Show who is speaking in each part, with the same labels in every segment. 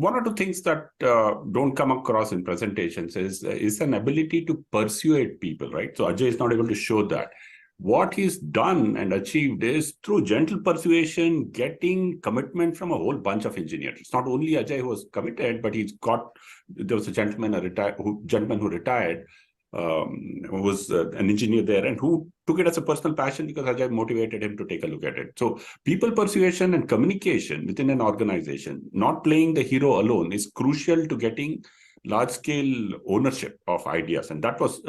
Speaker 1: one or two things that don't come across in presentations is an ability to persuade people, right? So Ajay is not able to show that. What he's done and achieved is through gentle persuasion, getting commitment from a whole bunch of engineers. It's not only Ajay who was committed, but there was a gentleman who retired, who was an engineer there and who took it as a personal passion because Ajay motivated him to take a look at it. So people persuasion and communication within an organization, not playing the hero alone, is crucial to getting large-scale ownership of ideas. And that was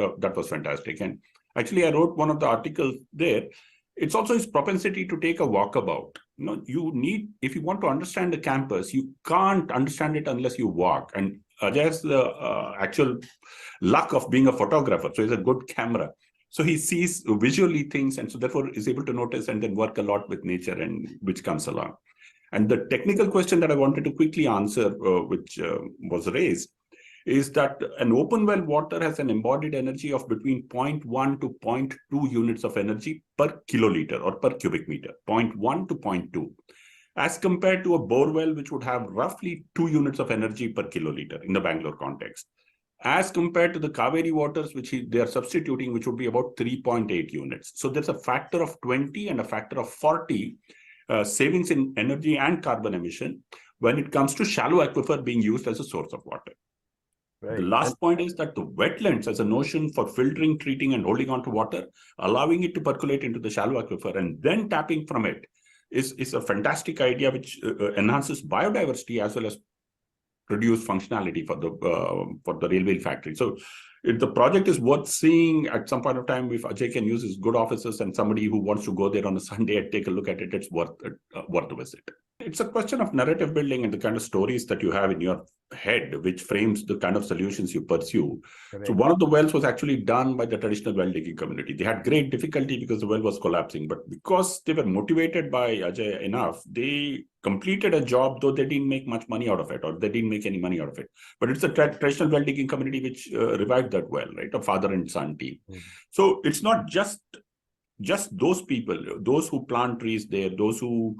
Speaker 1: fantastic. And actually, I wrote one of the articles there. It's also his propensity to take a walkabout. If you want to understand the campus, you can't understand it unless you walk. And Ajay has the actual luck of being a photographer. So he's a good camera. So he sees visually things and so therefore is able to notice and then work a lot with nature and which comes along. And the technical question that I wanted to quickly answer, which was raised, is that an open well water has an embodied energy of between 0.1 to 0.2 units of energy per kiloliter or per cubic meter, 0.1 to 0.2, as compared to a bore well, which would have roughly 2 units of energy per kiloliter in the Bangalore context, as compared to the Kaveri waters, which they are substituting, which would be about 3.8 units. So there's a factor of 20 and a factor of 40 savings in energy and carbon emission when it comes to shallow aquifer being used as a source of water. Right. The last point is that the wetlands as a notion for filtering, treating, and holding on to water, allowing it to percolate into the shallow aquifer and then tapping from it is a fantastic idea which enhances biodiversity as well as produce functionality for the railway factory. So the project is worth seeing at some point of time. If Ajay can use his good offices and somebody who wants to go there on a Sunday and take a look at it, it's worth a visit. It's a question of narrative building and the kind of stories that you have in your head, which frames the kind of solutions you pursue. Correct. So one of the wells was actually done by the traditional well digging community. They had great difficulty because the well was collapsing, but because they were motivated by Ajay enough, they completed a job, though they didn't make much money out of it, or they didn't make any money out of it. But it's the traditional well digging community which revived that well, right? A father and son team. Mm-hmm. So it's not just those people, those who plant trees there, those who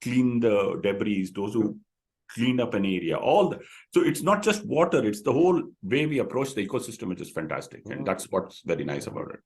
Speaker 1: clean the debris, those who clean up an area, so it's not just water, it's the whole way we approach the ecosystem, which is fantastic. And that's what's very nice about it.